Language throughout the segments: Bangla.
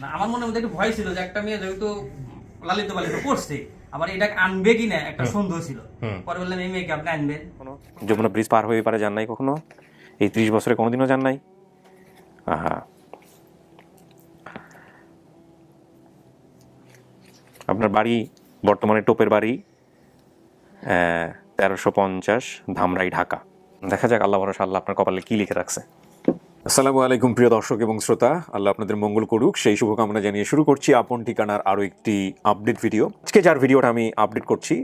না আমার মনের মধ্যে একটু ভয় ছিল যে একটা মেয়ে যেহেতু লালিত পালিত করছে আবার এটা আনবে কিনা একটা সন্দেহ ছিল। পরে বললাম এই মেয়েকে আপনি আনবেন। যমুনা ব্রিজ পার হয়ে পারে যান নাই কখনো? এই 30 বছরে কোনোদিনও যান নাই? আহা, আপনার বাড়ি বর্তমানে টোপের বাড়ি 1350 ধামরাই, ঢাকা। দেখা যাক আল্লাহ ভরসা, আল্লাহ আপনার কপালে কি লিখে রাখছে। আসসালামু আলাইকুম প্রিয় দর্শক এবং শ্রোতা, আল্লাহ আপনাদের মঙ্গল করুক সেই শুভকামনা জানিয়ে শুরু করছি আপন ঠিকানার আরও একটি আপডেট ভিডিও। আজকে যার ভিডিওটা আমি আপডেট করছি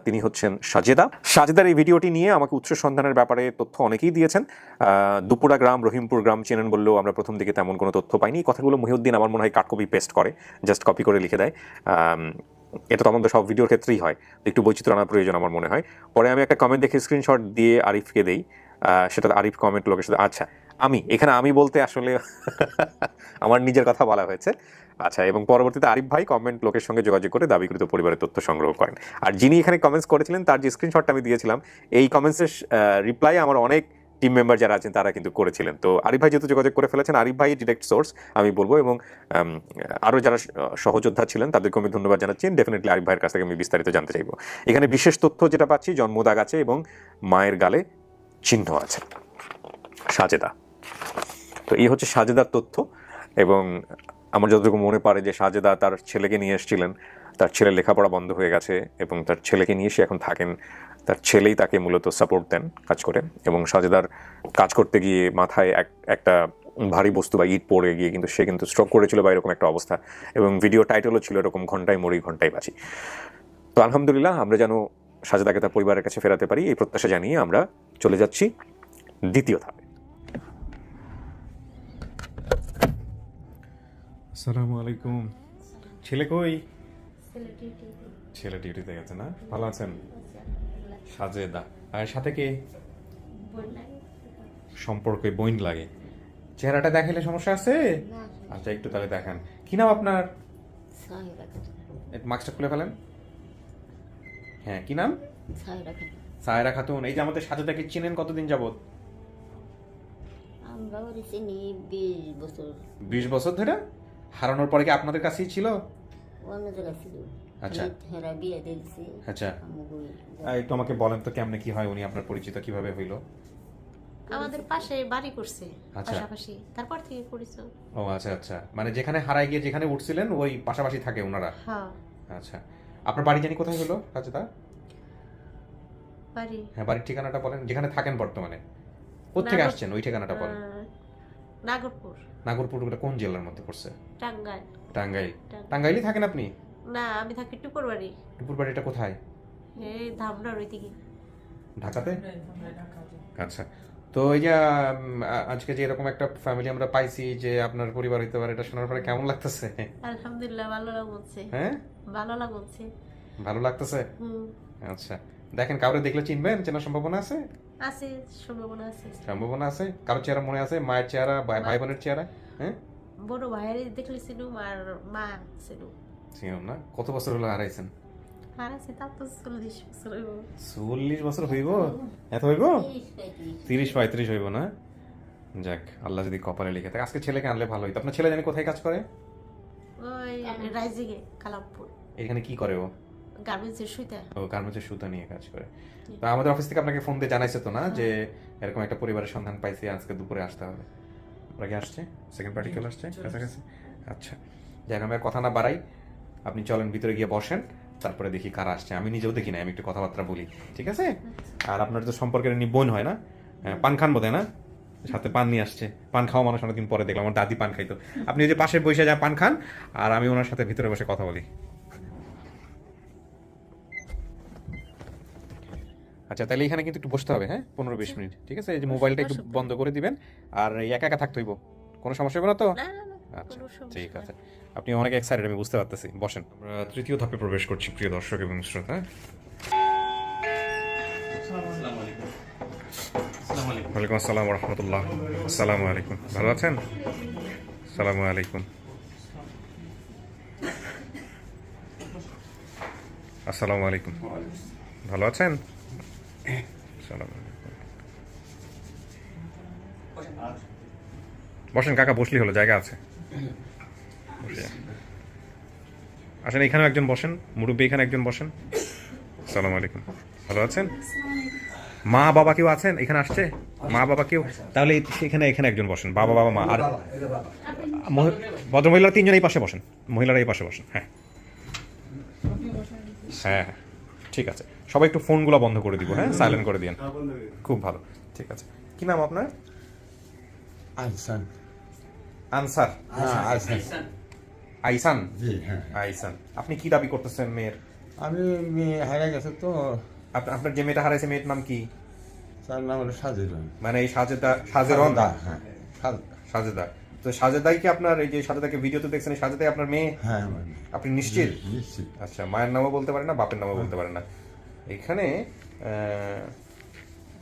তিনি হচ্ছেন সাজেদা। সাজেদার এই ভিডিওটি নিয়ে আমাকে উৎস সন্ধানের ব্যাপারে তথ্য অনেকেই দিয়েছেন। দুপুরা গ্রাম, রহিমপুর গ্রাম চেনেন বললেও আমরা প্রথম দিকে তেমন কোনো তথ্য পাইনি। কথাগুলো মহিউদ্দিন আমার মনে হয় কাট কপি পেস্ট করে, জাস্ট কপি করে লিখে দেয়। এটা তো আমাদের সব ভিডিওর ক্ষেত্রেই হয়, একটু বৈচিত্র্য আনার প্রয়োজন আমার মনে হয়। পরে আমি একটা কমেন্ট দেখে স্ক্রিনশট দিয়ে আরিফকে দেই, সেটা আরিফ কমেন্ট লোকের সাথে। আচ্ছা, আমি বলতে আসলে আমার নিজের কথা বলা হয়েছে। আচ্ছা, এবং পরবর্তীতে আরিফ ভাই কমেন্ট লোকের সঙ্গে যোগাযোগ করে দাবিকৃত পরিবারের তথ্য সংগ্রহ করেন। আর যিনি এখানে কমেন্টস করেছিলেন তার যে স্ক্রিনশটটা আমি দিয়েছিলাম, এই কমেন্টসের রিপ্লাই আমার অনেক টিম মেম্বার যারা আছেন তারা কিন্তু করেছিলেন। তো আরিফ ভাই যেহেতু যোগাযোগ করে ফেলেছেন, আরিফ ভাই ডিরেক্ট সোর্স আমি বলবো, এবং আরও যারা সহযোদ্ধা ছিলেন তাদেরকে আমি ধন্যবাদ জানাচ্ছি। ডেফিনেটলি আরিফ ভাইয়ের কাছ থেকে আমি বিস্তারিত জানতে চাইবো। এখানে বিশেষ তথ্য যেটা পাচ্ছি, জন্মদাগ আছে এবং মায়ের গালে চিহ্ন আছে। সাজেদা, তো এই হচ্ছে সাজেদার তথ্য। এবং আমার যতটুকু মনে পড়ে যে সাজেদা তার ছেলেকে নিয়ে এসেছিলেন, তার ছেলের লেখাপড়া বন্ধ হয়ে গেছে এবং তার ছেলেকে নিয়ে সে এখন থাকেন। তার ছেলেই তাকে মূলত সাপোর্ট দেন কাজ করে, এবং সাজেদার কাজ করতে গিয়ে মাথায় একটা ভারী বস্তু বা ইট পড়ে গিয়ে কিন্তু সে কিন্তু স্ট্রোক করেছিল বা এরকম একটা অবস্থা, এবং ভিডিও টাইটেলও ছিল এরকম, ঘন্টায় মরি ঘন্টায় বাঁচি। তো আলহামদুলিল্লাহ, আমরা যেন সাজেদাকে তার পরিবারের কাছে ফেরাতে পারি এই প্রত্যাশা জানিয়ে আমরা চলে যাচ্ছি দ্বিতীয় ধাপে। আসসালামু আলাইকুম। ছেলে কই? ছেলে ডিউটিতে গেছে না? ভালো আছেন? সাজেদা, আর সাথে কে? সম্পর্কে বইন লাগে। চেহারাটা দেখাইলে সমস্যা আছে? আচ্ছা, একটু তাহলে দেখান। কি নাম আপনার? মাস্কটা খুলে ফেলেন। হ্যাঁ, কি নাম? সায়রা খাতুন। এই যে আমাদের সাজেদাকে চিনেন কতদিন যাবত? আমরা ওরে চিনি 20 বছর। 20 বছর ধরে? হারানোর পরে কি আপনাদের কাছেই ছিল? অন্য জায়গায় ছিল। আচ্ছা। হেরা বিয়ে দিয়েছে। আচ্ছা, একটু আমাকে বলেন তো কেমনে কি হয়, উনি আপনার পরিচিত কিভাবে হইলো? আমাদের পাশে বাড়ি করছে, আচ্ছা। পাশাপাশি, তারপর থেকে করেছো। ও আচ্ছা আচ্ছা, মানে যেখানে হারাই গিয়ে যেখানে উঠছিলেন ওই পাশাপাশি থাকে ওনারা? হ্যাঁ। আচ্ছা, আপনার বাড়ি জানি কোথায় হলো সাজেদা? বাড়ি, হ্যাঁ, বাড়ির ঠিকানাটা বলেন, যেখানে থাকেন বর্তমানে। কোত্থেকে আসছেন ওই ঠিকানাটা বলেন। নাগরপুর। নাগরপুর কোন জেলার মধ্যে পড়ছে? টাঙ্গাইল। টাঙ্গাইল। টাঙ্গাইলই থাকেন আপনি? না, আমি থাকি টুপুর বাড়ি। টুপুর বাড়িটা কোথায়? এই ধামরার ওই দিকে। ঢাকাতে? আচ্ছা, তো এই যে আজকে যে এরকম একটা ফ্যামিলি আমরা পাইছি যে আপনার পরিবার হইতে পারে, এটা শোনার পরে কেমন লাগতেছে? আলহামদুলিল্লাহ, ভালো লাগছে। হ্যাঁ, ভালো লাগছে। ভালো লাগতেছে। হুম। আচ্ছা, দেখেন কাউরে দেখলে চিনবেন, চেনার সম্ভাবনা আছে? আছে, সম্ভাবনা আছে। সম্ভাবনা আছে। কারো চেহারা মনে আছে? মায়ের চেহারা, ভাই বোনের চেহারা? হ্যাঁ, বড় ভাইয়ের দেখলে ছিলুম, আর মা ছিল। চিনুন না? কত বছর হলো হারাইছেন? আর আছে তা তো 40 বছর হইব। 40 বছর হইব? এত হইব? 30-35 হইব না? যাক, আল্লাহ যদি কপালে লিখে থাকে। আজকে ছেলেকে আনলে ভালো হইতো। আপনার ছেলে জানি কোথায় কাজ করে? ওই রাইজিগে, কালামপুর। এখানে কি করে ও? গার্মেন্টসের সুতা। ও গার্মেন্টসের সুতা নিয়ে কাজ করে। তো আমাদের অফিস থেকে আপনাকে ফোন দিয়ে জানাইছে তো না যে এরকম একটা পরিবারের সন্ধান পাইছি, আজকে দুপুরে আসতে হবে? আপনাকে আসছে? সেকেন্ড পার্টি চলে আসছে কাছাকাছি? আচ্ছা, যাক, আমি আর কথা না বাড়াই, আপনি চলেন ভিতরে গিয়ে বসেন, তারপরে দেখি কারা আসছে। আমি নিজেও দেখি না, আমি একটু কথাবার্তা বলি, ঠিক আছে? আর আপনার তো সম্পর্কের বোন হয় না? পান খান বোধ হয় না? সাথে পান নিয়ে আসছে। পান খাওয়া মানুষ অনেকদিন পরে দেখলাম, আমার দাদি পান খাইতো। আপনি ওই যে পাশে বসে যা পান খান, আর আমি ওনার সাথে ভিতরে বসে কথা বলি। আচ্ছা, তাহলে এখানে কিন্তু একটু বসতে হবে, হ্যাঁ, 15-20 মিনিট, ঠিক আছে? এই যে মোবাইলটা একটু বন্ধ করে দিবেন, আর একা একা থাকতে হইব, কোনো সমস্যা হবে না তো? না না না, আচ্ছা, কোনো সমস্যা ঠিক না। আছে। আপনি অনেক এক্সাইটেড, আমি বুঝতে পারতেছি। বসেন, আমরা তৃতীয় ধাপে প্রবেশ করছি প্রিয় দর্শক এবং শ্রোতা। ওয়ালাইকুম আসসালাম ওয়া রাহমাতুল্লাহ। আসসালামু আলাইকুম। ভালো আছেন? আসসালামু আলাইকুম। আসসালামু আলাইকুম। ভালো আছেন? আসসালামু আলাইকুম। বসেন কাকা, বসলি হলো, জায়গা আছে। আসেন, এখানে একজন বসেন, মুরব্বী এখানে একজন বসেন। আসসালামু আলাইকুম, ভালো আছেন? মা বাবা কেউ আছেন এখানে আসছে? মা বাবা কেউ? তাহলে এখানে এখানে একজন বসেন, বাবা বাবা মা। আর ভদ্রমহিলারা তিনজন এই পাশে বসেন, মহিলারা এই পাশে বসেন। হ্যাঁ হ্যাঁ হ্যাঁ, ঠিক আছে। সবাই একটু ফোনগুলো বন্ধ করে দিব, হ্যাঁ, সাইলেন্ট করে দিন। খুব ভালো, ঠিক আছে। কি নাম আপনার? আইসান। আনসার? হ্যাঁ আইসান। আইসান? জি হ্যাঁ। আইসান, আপনি কি দাবি করতেছেন মেয়ের? আমি মেয়ে হারিয়ে গেছে তো, আপনার যে মেয়েটা হারাইছে মেয়ের নাম কি? তার নাম হলো সাজিরন। মানে এই সাজেরন? হ্যাঁ সাজেদা। তো সাজেদাই কি আপনার, এই যে সাজেদাকে ভিডিওতে দেখছেন, এই সাজেদাই আপনার মেয়ে? হ্যাঁ আমার মেয়ে। আপনি নিশ্চিত? নিশ্চিত। আচ্ছা, মায়ের নামও বলতে পারেন না, বাপের নামও বলতে পারেন না। এখানে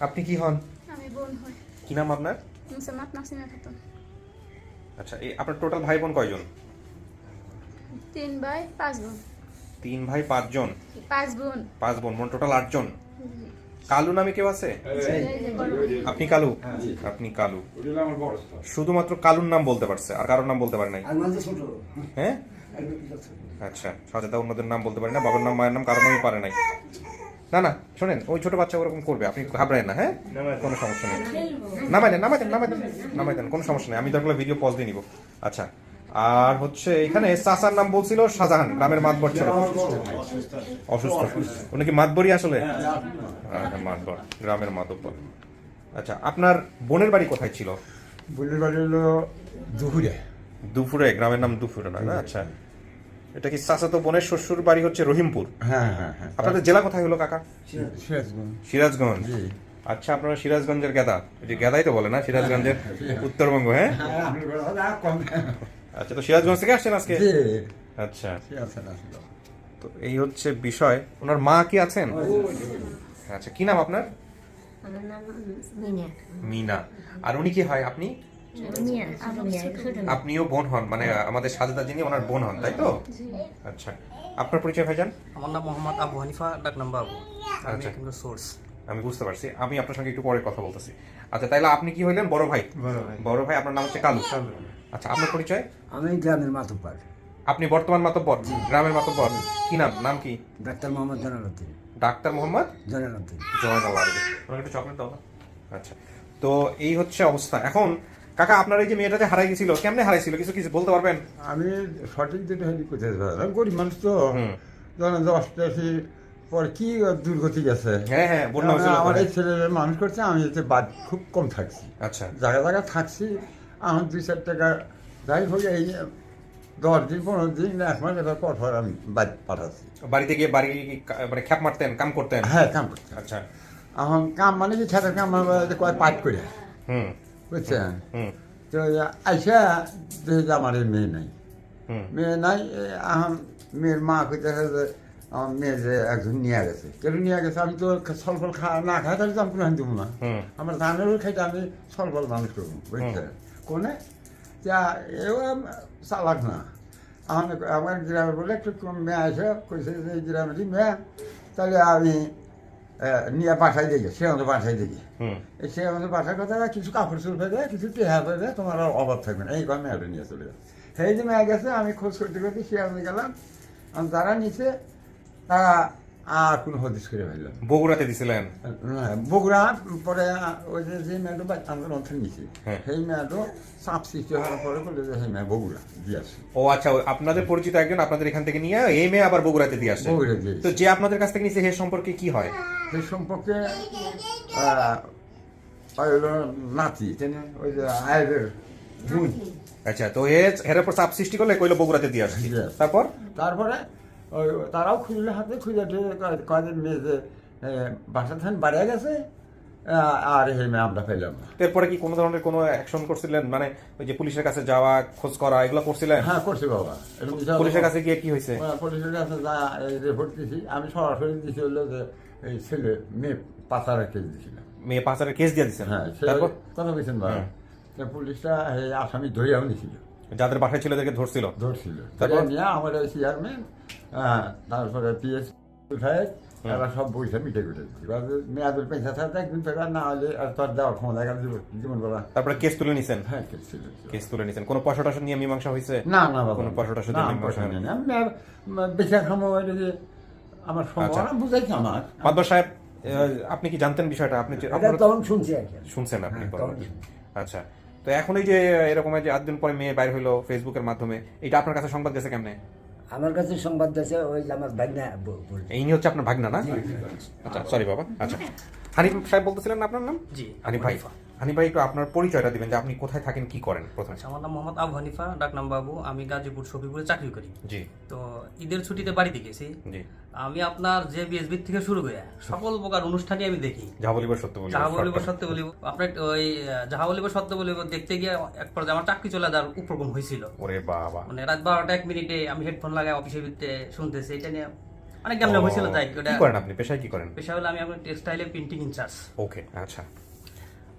আপনি কি হন? আমি বোন হই কি নাম আপনার? মুসাম্মাত নাসিমা খাতুন। আচ্ছা, এই আপনার টোটাল ভাই বোন কয়জন? 3 ভাই 5 বোন। 3 ভাই 5 জন? 5 বোন। 5 বোন, মোট টোটাল 8 জন। কালু নামে কেউ আছে? আপনি কালু? আপনি কালু। শুধুমাত্র কালুর নাম বলতে পারছে, আর কারোর নাম বলতে পারে নাই? হ্যাঁ আচ্ছা, সাজেদা অন্যদের নাম বলতে পারে না, বাবার নাম মায়ের নাম কারোর নামই পারে নাই। না না শোনেন, ওই ছোট বাচ্চা ওরকম করবে, আপনি ঘাবড়ায়েন না, হ্যাঁ, কোনো সমস্যা নেই। নামাই দেন নামাই দেন নামাই দেন নামাই দেন, কোনো সমস্যা নেই, আমি দরকার ভিডিও পজ দিয়ে নিব। আচ্ছা, আর হচ্ছে এখানে চাচার নাম বলছিল শাহজাহান, গ্রামের মাতবর ছিল, অসুস্থ। উনি কি মাতবরই আসলে? মাতবর, গ্রামের মাতবর। আচ্ছা, আপনার বোনের বাড়ি কোথায় ছিল? বোনের বাড়ি হলো দুপুরে। দুপুরে? গ্রামের নাম দুপুরে না? আচ্ছা, এটা কি চাচাতো বোনের শ্বশুর বাড়ি হচ্ছে রহিমপুর? হ্যাঁ হ্যাঁ হ্যাঁ। আপনাদের জেলা কোথায় হলো কাকা? সিরাজগঞ্জ। সিরাজগঞ্জ। জি। আচ্ছা, আপনারা সিরাজগঞ্জের গেদা, এই যে গেদাই তো বলে না, সিরাজগঞ্জের উত্তরবঙ্গ, হ্যাঁ। আচ্ছা, তো সিরাজগঞ্জ থেকে আসছেন আজকে? জি। আচ্ছা, সিরাজগঞ্জ আসলো। তো এই হচ্ছে বিষয়। ওনার মা কি আছেন? আচ্ছা, কি নাম আপনার? আমার নাম মিনা। মিনা। আর উনি কি হয়? আপনি? মিয়া, আমি মিয়া, ছোট না। আপনিও বোন হন, মানে আমাদের সাজেদা যিনি ওনার বোন হন, তাই তো? আচ্ছা, আপনার পরিচয় ভাইজান? আমার নাম মোহাম্মদ আবু হানিফা, ডাক নাম বাবু। আমি আচ্ছা। কিন্তু সোর্স। আমি বুঝতে পারছি, আমি আপনার সঙ্গে একটু পরে কথা বলতেছি। আচ্ছা, তাইলে আপনি কি হইলেন? বড় ভাই? বড় ভাই, আপনার নাম হচ্ছে কালু। আচ্ছা, আপনার পরিচয়? আমি গ্রামের মাতব্বর আপনি বর্তমান মাতব্বর, গ্রামের মাতব্বর। কি নাম? নাম কি? ডাক্তার মোহাম্মদ জয়নালউদ্দিন। ডাক্তার মোহাম্মদ জয়নালউদ্দিন। জয়নাল আবেদিন। ওনাকে একটু চকলেট দাও না। আচ্ছা, তো এই হচ্ছে অবস্থা। এখন কাকা, আপনার এই যে মেয়েটা যে হারাই গেছিল, কেমনে হারাইছিল কিছু কিছু বলতে পারবেন? আমি সঠিক যেটা হেলি করতে পারলাম, গরিব মানুষ তো, হুম। ধরেন 10-10 পরে কি দুর্গতি গেছে। হ্যাঁ হ্যাঁ, বন্যা হয়েছিল। আমার এই ছেলে মানুষ করছে, আমি এতে বাদ খুব কম থাকছি, আচ্ছা, জায়গা জায়গা থাকছি। আমার 2-4 টাকা যাই হোক, এই 10 দিন 15 দিন 1 মাস এবার পর আমি বাদ পাঠাচ্ছি। বাড়িতে গিয়ে বাড়ি মানে খ্যাপ মারতেন, কাম করতেন? হ্যাঁ কাম করছি। আচ্ছা, এখন কাম মানে কি খেতের কাম, কয় পাট করে, হুম বুঝছেন? হুম তো আইসা দেখি যে আমার এই মেয়ে নাই। হুম মেয়ে নাই, এখন মেয়ের মা কইতে যে আমার মেয়ে যে একজন নিয়ে গেছে, কেন নিয়ে গেছে, আমি তো ফল না খাই তাহলে তো আমি কোনো দেবো না। হুম আমার ধানেরও খাইতে আমি ফল মানুষ করবো, বুঝছেন? কোনে যা এও চালাক না। আমার গ্রামের বলে একটু মেয়ে আসে, কইছে যে এই গ্রামেরই মেয়ে, তাহলে আমি নিয়ে পাঠাই দিই, সে আমাদের পাঠাই দিই। হুম সে আমাদের পাঠার কথা, কিছু কাপড় চুল পেবে, কিছু টেহা পেবে, তোমার আর অভাব থাকবে না, এইবার মেয়েটা নিয়ে চলে যাবে। সেই যে মেয়ে গেছে, আমি খোঁজ করতে করতে সে আমি গেলাম, আমি যারা নিচে তারা আর কোনো হদিস করে ফেললাম। বগুড়াতে দিছিলেন? বগুড়া পরে ওই যে মেয়েটা আমাদের অঞ্চল নিচে, হ্যাঁ। সেই মেয়েটা চাপ সৃষ্টি হওয়ার পরে বলে যে সেই মেয়ে বগুড়া দিয়ে আসছে। ও আচ্ছা, আপনাদের পরিচিত একজন আপনাদের এখান থেকে নিয়ে এই মেয়ে আবার বগুড়াতে দিয়ে আসছে? বগুড়া দিয়ে তো যে আপনাদের কাছ থেকে নিয়েছে সে সম্পর্কে কি হয়? সেই সম্পর্কে ওই হলো নাতি, ওই যে আয়ের বোন। আচ্ছা, তো এর উপর চাপ সৃষ্টি করলে কইলো বগুড়াতে দিয়ে আসছি। Yes. তারপর? তারপরে ওই তারাও খুঁজলে হাতে খুঁজে কয়েকদিন মেয়ে যে বাসা থান বাড়িয়ে গেছে, আর এই মেয়ে আমরা পেলাম না। এরপরে কি কোনো ধরনের কোনো অ্যাকশন করছিলেন, মানে ওই যে পুলিশের কাছে যাওয়া, খোঁজ করা, এগুলো করছিলেন? হ্যাঁ করছি বাবা। পুলিশের কাছে গিয়ে কি হয়েছে? পুলিশের কাছে যা রিপোর্ট দিছি, আমি সরাসরি দিছি হলো যে এই ছেলে মেয়ে পাচারের কেস দিছিলাম। মেয়ে পাচারের কেস দিয়ে দিচ্ছেন? হ্যাঁ, তারপর? কথা বলছেন বাবা। পুলিশটা এই আসামি ধরিয়াও নিছিল, যাদের বাসায় ছিল এদেরকে ধরছিল? ধরছিল। তারপর? নিয়ে আমার ওই চেয়ারম্যান, তারপরে পিএস উঠায় এরা সব বইটা মিটে করে দিচ্ছি এবার মেয়াদুল পেঁচা থাকতে একদিন পেপার না হলে আর তোর দেওয়ার ক্ষমতা গেল জীবন বলা তারপরে কেস তুলে নিছেন? হ্যাঁ কেস ছিল। কেস তুলে নিছেন, কোনো পয়সা টয়সা নিয়ে মীমাংসা হয়েছে? না না বাবা, কোনো পয়সা টয়সা না, দিয়ে আমি মীমাংসা পয়সা হয়নি? নিই না। আমি আর বেচার সময় যে আমার আচ্ছা। সময় বুঝাইছি আমার মাদবর সাহেব, আপনি কি জানতেন বিষয়টা? আপনি এটা আপনারা তখন শুনছি আর কি। শুনছেন আপনি? হ্যাঁ, বরাবর। তখন। আচ্ছা, তো এখন এই যে এরকম যে 8 দিন পরে মেয়ে বাইর হইলো ফেসবুকের মাধ্যমে, এটা আপনার কাছে সংবাদ গেছে কেমনে? আমার কাছে সংবাদ দিয়েছে ওই যে আমার ভাগ্না বলছে। এই নিয়ে হচ্ছে আপনার ভাগনা না? আচ্ছা, সরি বাবা। আচ্ছা, হানিফ সাহেব বলতেছিলেন না আপনার নাম? জি, হানিফ ভাই। হানিফ ভাই, একটু আপনার পরিচয়টা দিবেন যে আপনি কোথায় থাকেন, কি করেন প্রথমে? আচ্ছা, আমার নাম মোহাম্মদ আবু হানিফা, ডাকনাম বাবু। আমি গাজীপুর শফিপুরে চাকরি করি। জি তো ঈদের ছুটিতে বাড়িতে গেছি। জি। আমি আপনার যে বিএসবি থেকে শুরু করে সকল প্রকার অনুষ্ঠানই আমি দেখি। যাহা বলিব সত্য বলিব। যাহা বলিব সত্য বলিব, আপনার ওই যাহা বলিব সত্য বলিব দেখতে গিয়ে এক পর্যায়ে আমার চাকরি চলে যাওয়ার উপক্রম হয়েছিল। ওরে বাবা। মানে রাত 12টা 1 মিনিটে আমি হেডফোন লাগাই অফিসের ভিতরে শুনতেছি। এটা নিয়ে অনেক কেমন হয়েছিল। তাই ওটা কি করেন আপনি, পেশায় কি করেন? পেশা হলো আমি আপনার টেক্সটাইলে প্রিন্টিং ইনচার্জ। ওকে, আচ্ছা।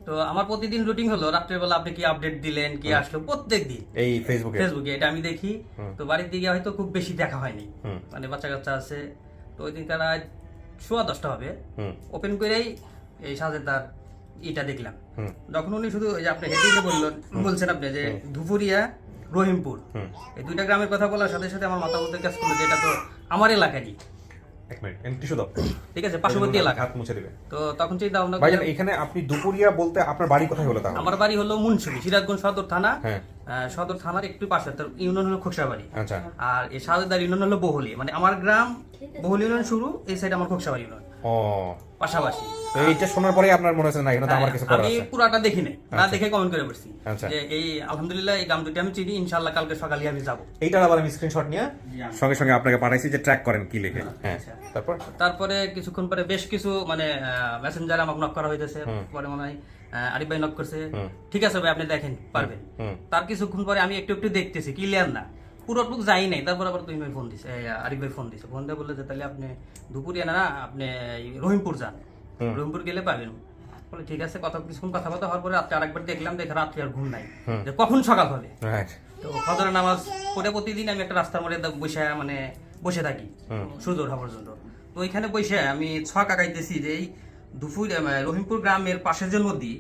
তো আমার প্রতিদিন রুটিন হলো রাত্রেবেলা আপনি কি আপডেট দিলেন, কি আসলো প্রত্যেক দিন এই ফেসবুকে? ফেসবুকে এটা আমি দেখি। তো বাড়ির দিকে হয়তো খুব বেশি দেখা হয়নি, মানে বাচ্চা কাচ্চা আছে। তো ওই দিন তারা 10:15 হবে, ওপেন করেই এই সাজে তার ইটা দেখলাম। যখন উনি শুধু ওই যে আপনি হেডিংয়ে বলছেন আপনি যে ধুপুরিয়া রহিমপুর, এই দুইটা গ্রামের কথা বলার সাথে সাথে আমার মাথা মধ্যে কাজ করলো যে এটা তো আমার এলাকারই। এক মিনিট, টিস্যু দাও। ঠিক আছে, পার্শ্ববর্তী এলাকা। হাত মুছে দিবে। তো তখন চিন্তা ভাবনা ভাইজান, এখানে আপনি দুপুরিয়া বলতে আপনার বাড়ি কোথায় হলো তাহলে? আমার বাড়ি হলো মুন্সিগঞ্জ, সিরাজগঞ্জ সদর থানা। হ্যাঁ। সদর থানার একটু পাশে, তার ইউনিয়ন হলো খোকসাবাড়ি। আচ্ছা। আর এই সাজেদার ইউনিয়ন হলো বহুলি, মানে আমার গ্রাম বহুলি ইউনিয়ন শুরু, এই সাইড আমার খোকসাবাড়ি ইউনিয়ন ও, পাশাপাশি। তো এইটা শোনার পরে আপনার মনে হচ্ছে না এখানে তো আমার কিছু করার আমি আছে? পুরাটা দেখি নাই, না দেখে কমেন্ট করে বসছি আচ্ছা। যে এই আলহামদুলিল্লাহ এই গ্রাম দুটি আমি চিনি, ইনশাআল্লাহ কালকে সকালে আমি যাব। এইটার আবার আমি স্ক্রিনশট নিয়ে সঙ্গে সঙ্গে আপনাকে পাঠাইছি যে ট্র্যাক করেন কি লিখে। হ্যাঁ, তারপর তারপরে কিছুক্ষণ পরে বেশ কিছু মানে মেসেঞ্জারে আমাকে নক করা হইতেছে। পরে মনে হয় আরিফ ভাই নক করছে, ঠিক আছে ভাই আপনি দেখেন পারবেন। তার কিছুক্ষণ পরে আমি একটু একটু দেখতেছি, ক্লিয়ার না, পুরোটুকু যাই নাই। তারপর আবার তুমি ভাই ফোন দিছে, আরিফ ভাই ফোন দিছে। ফোন দিয়ে বললে যে তাহলে আপনি দুপুরিয়া না, আপনি রহিমপুর যান, রহিমপুর গেলে পাবেন। বলে ঠিক আছে। কিছুক্ষণ কথাবার্তা হওয়ার পরে রাত্রে আরেকবার দেখলাম, দেখে রাত্রে আর ঘুম নাই, যে কখন সকাল হবে। রাইট। তো ফজরের নামাজ পড়ে প্রতিদিন আমি একটা রাস্তার মোড়ে বসে থাকি সূর্য ওঠা পর্যন্ত। তো ওইখানে বসে আমি ছক আঁকাইতেছি যে এই রহিমপুর গ্রামের পাশে যে নদী,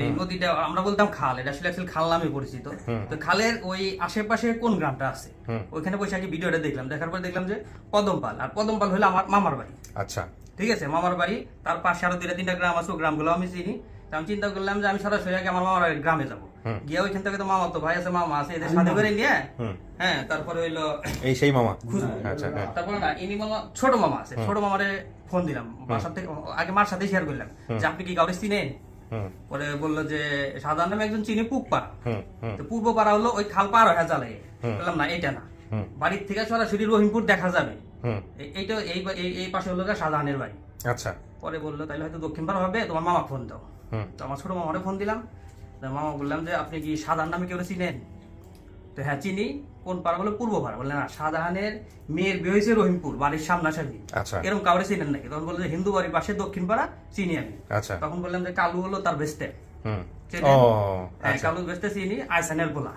এই নদীটা আমরা বলতাম খাল, এটা আসলে খাল নামে পরিচিত। তো খালের ওই আশেপাশে কোন গ্রামটা আছে, ওইখানে বসে আগে ভিডিওটা দেখলাম। দেখার পর দেখলাম যে কদমপাল, আর কদমপাল হলো আমার মামার বাড়ি। আচ্ছা, ঠিক আছে, মামার বাড়ি। তার পাশে আরো 2-3টা গ্রাম আছে, ও গ্রামগুলো আমি চিনি। আমি চিন্তা করলাম যে আমি সরাসরি আগে আমার মামার বাড়ির গ্রামে যাবো, গিয়ে ওইখান থেকে তো মামা তো ভাই আছে, মামা আছে, এদের সাথে করে নিয়ে হ্যাঁ তারপরে হইলো এই সেই মামা। খুঁজবো। আচ্ছা, হ্যাঁ। তারপরে না ইনি মামা ছোট মামা আছে, ছোট মামারে ফোন দিলাম বাসার থেকে, আগে মার সাথে শেয়ার করলাম যে আপনি কি কাউরে চিনেন। পরে বললো যে সাধারণ নামে একজন চিনি পুকপাড়া। তো পূর্ব পাড়া হলো ওই খাল পার হয়ে চলে। বললাম না এটা না, বাড়ির থেকে সরাসরি রহিমপুর দেখা যাবে, এইটা এই পাশে হলো শাহজাহানের বাড়ি। আচ্ছা। পরে বললো তাহলে হয়তো দক্ষিণ পাড়া হবে, তোমার মামা ফোন দাও। তো আমার ছোট মামারে ফোন দিলাম। মামা বললাম যে আপনি কি শাহজাহান নামে কেউ চিনেন? তো হ্যাঁ চিনি। কোন পাড়া? বলে পূর্ব পাড়া। বললেন না, শাহজাহানের মেয়ের বিয়ে হয়েছে রহিমপুর, বাড়ির সামনাসামনি। আচ্ছা। এরকম কাউরে চিনেন নাকি? তখন বললো যে হিন্দু বাড়ির পাশে দক্ষিণ পাড়া, চিনি আমি। আচ্ছা। তখন বললাম যে কালু হলো তার বেস্টে, হ্যাঁ কালু বেস্টে চিনি, আইসানের বলা,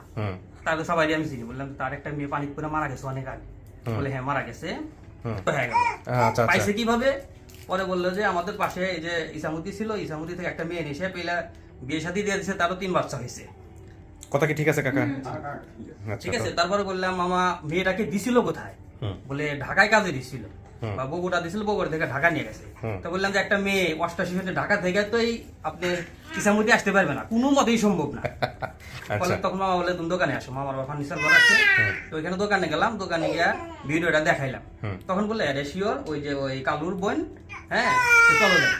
তাহলে সবাই আমি চিনি। বললাম তার একটা মেয়ে পানি করে মারা গেছে অনেক আগে। বলে হ্যাঁ মারা গেছে। তো হয়ে গেল। আচ্ছা, পাইছে কিভাবে? পরে বললো যে আমাদের পাশে এই যে ইসামতি ছিল, ইসামতি থেকে একটা মেয়ে এসে পেলা বিয়ে শাদী দিয়ে দিয়েছে, তারও 3 বাচ্চা হয়েছে। কথা কি ঠিক আছে কাকা? ঠিক আছে। তারপরে বললাম মামা মেয়েটাকে দিছিল কোথায়? বলে ঢাকায় কাজে দিছিল, বা বগুড়া দিছিল, বগুড়া থেকে ঢাকা নিয়ে গেছে। তো বললাম যে একটা মেয়ে 88 সালে ঢাকা থেকে তো এই আপনি ইসামতি আসতে পারবে না, কোনো মতেই সম্ভব না। তখন মামা বলে তুমি দোকানে আসো, মামার ফার্নিচার ঘর আছে। তো ওইখানে দোকানে গেলাম, দোকানে গিয়ে ভিডিওটা দেখাইলাম। তখন বলে আরে শিওর ওই যে ওই কালুর বোন, হ্যাঁ চলো যাই,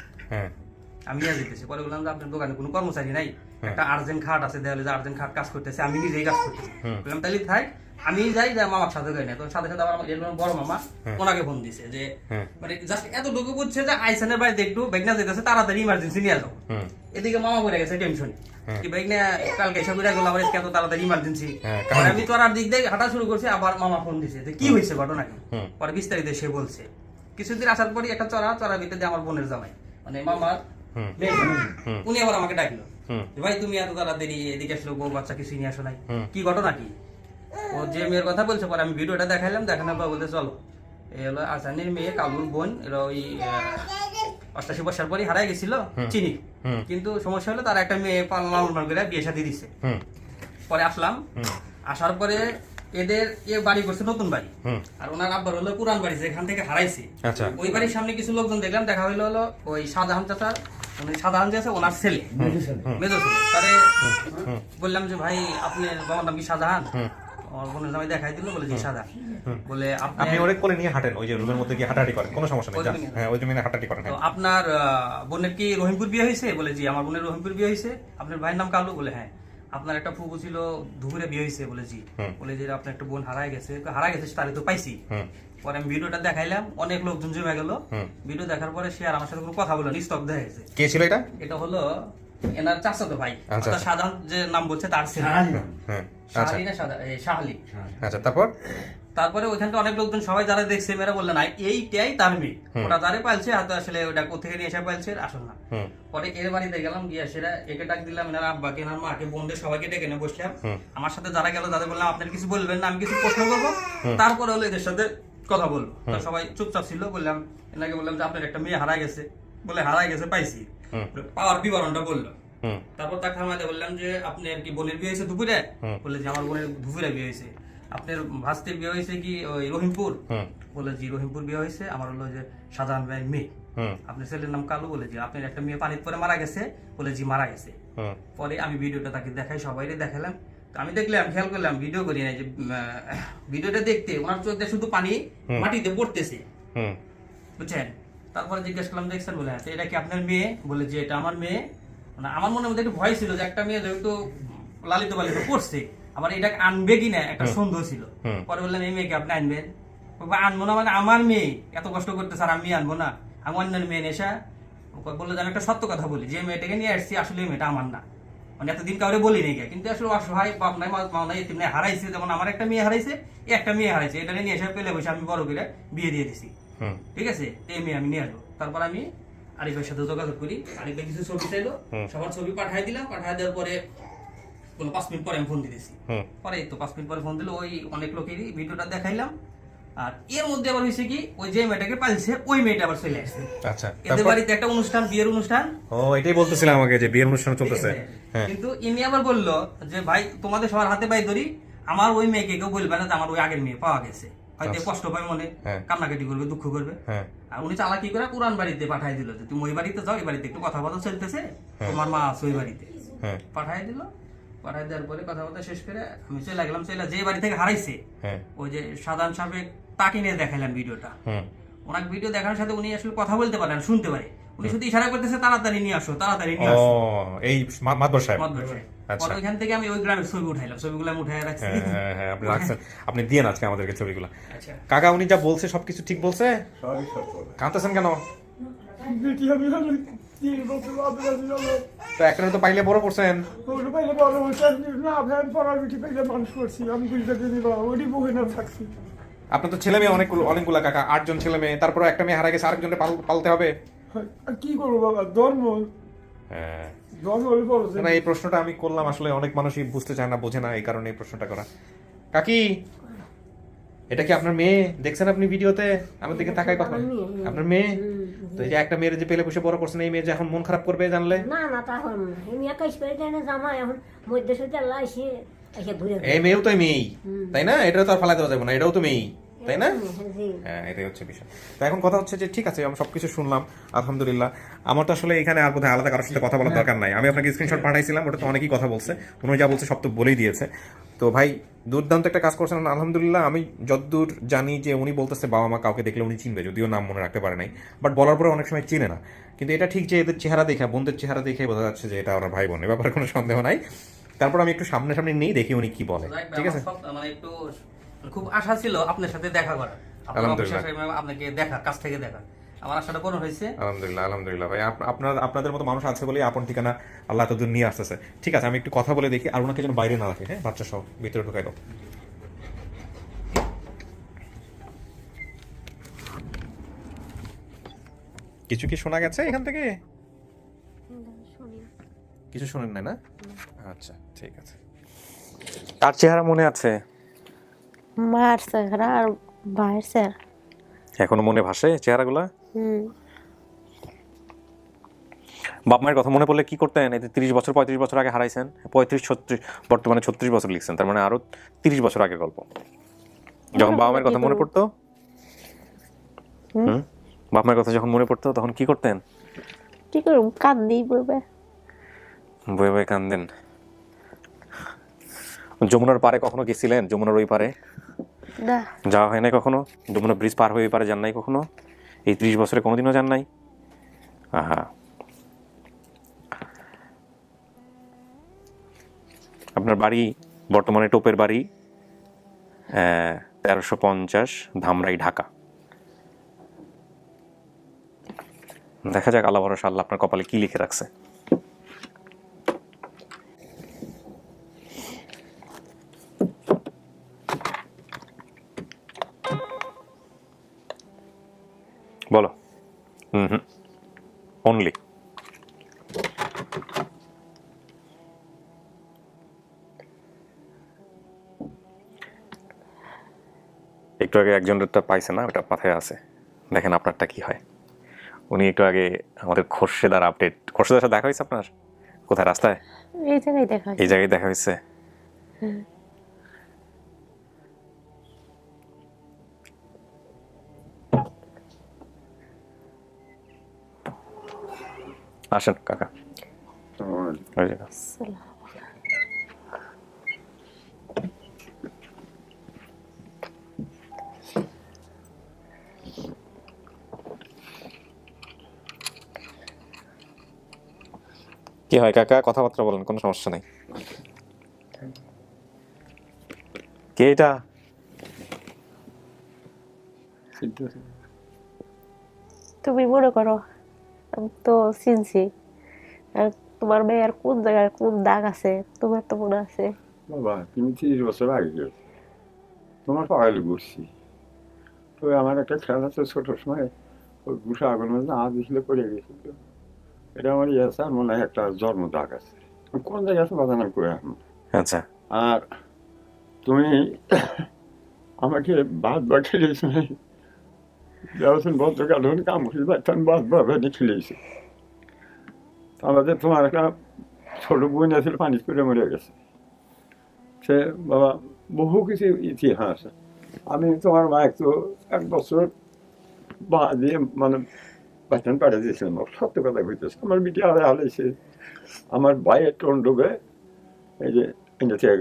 আমি নিয়ে যেতেছি। পরে বললাম যে আপনার দোকানে কোনো কর্মচারী নাই, একটা আর্জেন্ট খাট আছে, দেওয়ালে যে আর্জেন্ট খাট কাজ করতেছে, আমি নিজেই কাজ করতেছি। বললাম তাহলে থাক, আমি যাই, যে মামার সাথে যাই না। তখন সাথে সাথে আমার বড় মামা ওনাকে ফোন দিছে যে মানে জাস্ট এতটুকু বুঝছে যে আইসানের বাড়িতে একটু বেগনা যেতেছে, তাড়াতাড়ি ইমার্জেন্সি নিয়ে যাও। এদিকে মামা পড়ে গেছে টেনশন, কি বেগনা কালকে এসে ঘুরে গেল, আবার এত তাড়াতাড়ি ইমার্জেন্সি। আমি তো আর দিক দিয়ে হাঁটা শুরু করছি, আবার মামা ফোন দিছে যে কি হয়েছে ঘটনা কি। পরে বিস্তারিত সে বলছে। কিছুদিন আসার পরই একটা চড়ার ভিতরে আমার বোনের জামাই, মানে মামার উনি আবার আমাকে ডাকলো, ভাই তুমি এত তাড়াতাড়ি এদিকে আসলো, বউ বাচ্চা কিছু নিয়ে আসো নাই, কি ঘটনা কি? ও যে মেয়ের কথা বলছে। পরে আমি ভিডিওটা দেখাইলাম, দেখানোর পর বলতে চলো এই হলো আসানের মেয়ে কালুর বোন, এরা ওই 88 বছর পরই হারাই গেছিল চিনি, কিন্তু সমস্যা হলো তার একটা মেয়ে লালন করে বিয়ে শাদী দিছে। পরে আসলাম, আসার পরে এদের বাড়ি করছে নতুন বাড়ি, আর ওনার আব্বার হলো পুরান বাড়ি যেখান থেকে হারাইছে। আচ্ছা। ওই বাড়ির সামনে কিছু লোকজন দেখলাম, দেখা হইলো হলো ওই শাহজাহান চাচার, উনি শাহজাহান যে আছে ওনার ছেলে, মেজো ছেলে। তারে বললাম যে ভাই আপনার বাবার নাম কি শাহজাহান? আমার বোনের জামাই দেখাই দিল, বলে যে শাহজাহান। বলে আপনি ওরে কোলে নিয়ে হাঁটেন, ওই যে রুমের মধ্যে গিয়ে হাঁটাহাঁটি করেন, কোনো সমস্যা নেই, ওই জমিনে। হ্যাঁ ওই জমিনে হাঁটাহাঁটি করেন। তো আপনার বোনের কি রহিমপুর বিয়ে হয়েছে? বলে জি আমার বোনের রহিমপুর বিয়ে হয়েছে। আপনার ভাইয়ের নাম কালু? বলে হ্যাঁ। আপনার একটা ফুফু ছিল ধুবুরে বিয়ে হয়েছে? বলে জি। বলে যে আপনার একটা বোন হারাই গেছে। তারে তো পাইছি। পরে আমি ভিডিওটা দেখাইলাম, অনেক লোকজন জমে গেল। ভিডিও দেখার পরে সে আর আমার সাথে কোনো কথা বললো, নিস্তব্ধ হয়ে গেছে। কে ছিল এটা? এটা হলো এনার চাচাতো ভাই, আচ্ছা। অর্থাৎ শাহজাহান যে নাম বলছে তার ছেলে। হ্যাঁ, আচ্ছা শাহালি না শাহালি। আচ্ছা, তারপর? তারপরে ওইখানটা অনেক লোকজন সবাই যারা দেখছে মেয়েরা বললেন না এইটাই তার মেয়ে, ওটা যারে পালছে হয়তো আসলে ওটা কোথেকে নিয়ে এসে পালছে আসল না। পরে এর বাড়িতে গেলাম, গিয়ে সেরা একে ডাক দিলাম, এনার আব্বাকে, এনার মাকে, বোনদের সবাইকে ডেকে নিয়ে বসলাম। আমার সাথে যারা গেল তাদের বললাম আপনার কিছু বলবেন না, আমি কিছু প্রশ্ন করবো, তারপরে হলো এদের সাথে কথা বলবো। তা সবাই চুপচাপ ছিল। বললাম এনাকে বললাম যে আপনার একটা মেয়ে হারাই গেছে। বলে হারাই গেছে পাইছি, পাওয়ার বিবরণটা বললো। তারপর তাকে আমাদের বললাম যে আপনার কি বোনের বিয়ে হয়েছে দুপুরে? বলে যে আমার বোনের দুপুরে বিয়ে হয়েছে। আপনার ভাস্তির বিয়ে হয়েছে কি ওই রহিমপুর? বলে জি রহিমপুর বিয়ে হয়েছে। আমার হলো যে সাধারণ ভাই মেয়ে। আপনার ছেলের নাম কালু? বলে জি। আপনার একটা মেয়ে পানির পরে মারা গেছে? বলে জি মারা গেছে। পরে আমি ভিডিওটা তাকে দেখাই, সবাই দেখালাম। আমি দেখলাম, খেয়াল করলাম, ভিডিও করি নাই যে ভিডিওটা দেখতে ওনার চোখে শুধু পানি মাটিতে পড়তেছে, বুঝছেন? তারপরে জিজ্ঞেস করলাম দেখছেন? বলে হ্যাঁ। এটা কি আপনার মেয়ে? বলে যে এটা আমার মেয়ে। মানে আমার মনের মধ্যে একটু ভয় ছিল যে একটা মেয়ে যেহেতু লালিত পালিত করছে, আবার এটা আনবে কিনা একটা সন্দেহ ছিল। পরে বললাম এই মেয়েকে আপনি আনবেন? আনবো না মানে আমার মেয়ে এত কষ্ট করতে স্যার, আমি আনবো না? আমি অন্যের মেয়ে নেশা। বললো যে আমি একটা সত্য কথা বলি, যে মেয়েটাকে নিয়ে আসছি আসলে মেয়েটা আমার না। মানে এতদিন কাউরে বলি নাকি, কিন্তু আসলে অসহায় বাপ নাই মা নাই, তেমনি হারাইছে। যেমন আমার একটা মেয়ে হারাইছে, একটা মেয়ে হারাইছে, এটা নিয়ে এসে পেলে বসে আমি বড় করে বিয়ে দিয়ে দিছি। ঠিক আছে, এই মেয়ে আমি নিয়ে আসবো। তারপর আমি আরিফের সাথে যোগাযোগ করি, আরিফের কিছু ছবি চাইলো, সবার ছবি পাঠাই দিলাম। পাঠাই দেওয়ার পরে বললো 5 মিনিট পরে আমি ফোন দিয়েছি। পরে তো 5 মিনিট পরে ফোন দিল, ওই অনেক লোকেরই ভিডিওটা দেখাইলাম। আর এর মধ্যে আবার হয়েছে কি, ওই যে মেয়েটাকে পাইছে ওই মেয়েটা আবার চলে আসছে। আচ্ছা, এদের বাড়িতে একটা অনুষ্ঠান, বিয়ের অনুষ্ঠান। ও এটাই বলতেছিলাম আমাকে যে বিয়ের অনুষ্ঠান চলতেছে। হ্যাঁ, কিন্তু ইনি আবার বললো যে ভাই তোমাদের সবার হাতে পাই ধরি, আমার ওই মেয়েকে কেউ বলবে না যে আমার ওই আগের মেয়ে পাওয়া গেছে। হয়তো কষ্ট পায় মনে, কান্নাকাটি করবে, দুঃখ করবে। আর উনি চালাকি করে পুরান বাড়িতে পাঠাই দিল যে তুমি ওই বাড়িতে যাও, এই বাড়িতে একটু কথাবার্তা চলতেছে, তোমার মা আছে ওই বাড়িতে। পাঠাই দিল। পাঠাই দেওয়ার পরে কথাবার্তা শেষ করে আমি চলে গেলাম। চলে যে বাড়ি থেকে হারাইছে ওই যে সাধারণ সাহেব, তাকে নিয়ে দেখাইলাম ভিডিওটা। ওনার ভিডিও দেখানোর সাথে উনি আসলে কথা বলতে পারেন, শুনতে পারে। উনি শুধু ইশারা করতেছে তাড়াতাড়ি নিয়ে আসো, তাড়াতাড়ি নিয়ে আসো। এই মাতবর সাহেব। আচ্ছা, ওইখান থেকে আমি ওই গ্রামের ছবি উঠাইলাম, ছবিগুলো আমি উঠাই রাখছি। হ্যাঁ, আপনি রাখছেন, আপনি দিয়েন আজকে আমাদেরকে ছবিগুলো। আচ্ছা কাকা, উনি যা বলছে সবকিছু ঠিক বলছে? সবই সত্য। কাঁদতেছেন কেন? বেটি আমি 3 বছর আগে তো একটা তো পাইলে বড় করছেন। ওটা পাইলে বড় হচ্ছে না, ভ্যান পড়ার বেটি পাইলে মানুষ করছি আমি 2টা দিন ওটি বই না থাকছি। আপনার তো ছেলে মেয়ে অনেকগুলা কাকা, 8 জন ছেলে মেয়ে, তারপরে একটা মেয়ে হারা গেছে, আরেকজনকে পালতে হবে। আর কি করবো বাবা, ধর্ম ধর্ম হলে বড়। না, এই প্রশ্নটা আমি করলাম, আসলে অনেক মানুষই বুঝতে চায় না, বোঝে না, এই কারণে এই প্রশ্নটা করা। কাকি, এটা কি আপনার মেয়ে? দেখছেন আপনি ভিডিওতে? আমার দিকে তাকাই কথা। আপনার মেয়ে? তো এই যে একটা মেয়ের যে পেলে বসে বড় করছেন, এই মেয়ে যে এখন মন খারাপ করবে জানলে? না না, তখন আমি একাই করে দেয় না, জামা এখন মধ্যে সাথে আল্লাহ এসে ঘুরে এই মেয়েও তো মেয়েই, তাই না? এটাও তো আর ফালাই দেওয়া যাবে না, এটাও তো মেয়েই, তাই না? হ্যাঁ, এটাই হচ্ছে বিষয়। তো এখন কথা হচ্ছে যে ঠিক আছে, আমি সবকিছু শুনলাম, আলহামদুলিল্লাহ। আমার তো আসলে এখানে আর বোধহয় আলাদা কারোর সাথে কথা বলার দরকার নাই। আমি আপনাকে স্ক্রিনশট পাঠাইছিলাম, ওটা তো অনেকেই কথা বলছে, উনি যা বলছে সব তো বলেই দিয়েছে। তো ভাই দুর্দান্ত একটা কাজ করছেন, আলহামদুলিল্লাহ। আমি যতদূর জানি যে উনি বলতেছে বাবা মা কাউকে দেখলে উনি চিনবে, যদিও নাম মনে রাখতে পারে নাই, বাট বলার পরে অনেক সময় চিনে না। কিন্তু এটা ঠিক যে এদের চেহারা দেখে, বোনদের চেহারা দেখে বোঝা যাচ্ছে যে এটা ওরা ভাই বোন, এ ব্যাপারে কোনো সন্দেহ নাই। তারপর আমি একটু সামনে নেই, দেখি উনি কি বলে। ঠিক আছে, মানে একটু খুব আশা ছিল আপনার সাথে দেখা করার, আপনাকে দেখা, কাছ থেকে দেখা, আমার আশাটা পূরণ হয়েছে। আলহামদুলিল্লাহ ভাই, আপনাদের মতো মানুষ আছে বলেই আপন ঠিকানা আল্লাহ এতদূর নিয়ে আসতেছে। ঠিক আছে, আমি একটু কথা বলে দেখি, আর ওনাকে যেন বাইরে না রাখে। হ্যাঁ, বাচ্চা সহ ভিতরে ঢুকাই দাও। কিছু কি শোনা গেছে এখান থেকে? কিছু শোনেন না? আচ্ছা, ঠিক আছে। তার চেহারা মনে আছে? মার চেহারা আর ভাইয়ের চেহারা। এখনো মনে ভাসে চেহারাগুলা? বাপ মায়ের কথা মনে পড়লে কি করতেন? এই যে 30 বছর 35 বছর আগে হারাইছেন, 35-36, বর্তমানে 36 বছর লিখছেন, তার মানে আরো 30 বছর আগের গল্প। যখন বাবা মায়ের কথা মনে পড়তো, বাপ মায়ের কথা যখন মনে পড়তো তখন কি করতেন? কি করব, কান্দি বলবে। বয়ে বয়ে কান্দেন। যমুনার পারে কখনো গেছিলেন? যমুনার ওই পারে না, যাওয়া হয় নাই কখনো? যমুনা ব্রিজ পার হয়ে ওই পারে যান নাই কখনো? এই 30 বছরে কোনোদিনও যান নাই? আহা, আপনার বাড়ি বর্তমানে টোপের বাড়ি, 1350 ধামরাই, ঢাকা। দেখা যাক আল্লাহ ভরসা, আল্লাহ আপনার কপালে কি লিখে রাখছে। বলো। অনলি একটু আগে একজনেরটা পাইছে না, ওটা মাথায় আছে, দেখেন আপনারটা কি হয়। উনি একটু আগে আমাদের খোরশেদার আপডেট, খোরশেদার সাথে দেখা হয়েছে আপনার? কোথায়? রাস্তায়? এই জায়গায় দেখা এই জায়গায় দেখা হয়েছে। আসেন কাকা। ওই জায়গা। কি হয় কাকা? কথাবার্তা বলেন, কোনো সমস্যা নেই। কে এটা? তুমি মনে করো আমি তো চিনছি, আর তোমার মেয়ের কোন জায়গায় কোন দাগ আছে তোমার তো মনে আছে। বাবা তুমি 30 বছর আগে গেছো, তোমার পাগালি ঘুরছি। তো আমার একটা খেয়াল আছে, ছোটোর সময় ওই গুসা আগুন মধ্যে দিয়েছিল, পড়ে গেছিল। এটা আমার ইয়ে আছে, আর মনে হয় একটা জন্ম দাগ আছে। কোন জায়গায় আছে বাজানো করে এখন। আচ্ছা, আর তুমি আমাকে বাদ বা খেলিয়েছ নাই, যখন ভদ্রকাল যখন কাম করি তখন বাদ বা খেলিয়েছে। আমাদের তোমার একটা ছোট বোন আছে, পানি করে মরে গেছে। সে বাবা বহু কিছু ইতিহাস। আমি তোমার মা একটু 1 বছর বা দিয়ে মানে বাচ্চান পাঠিয়ে দিয়েছিলাম, সত্য কথা কইতেছে। আমার বিটি আড়ে হালাইছে, আমার ভাইয়ের টোন ডুবে এই যে এটা থেকে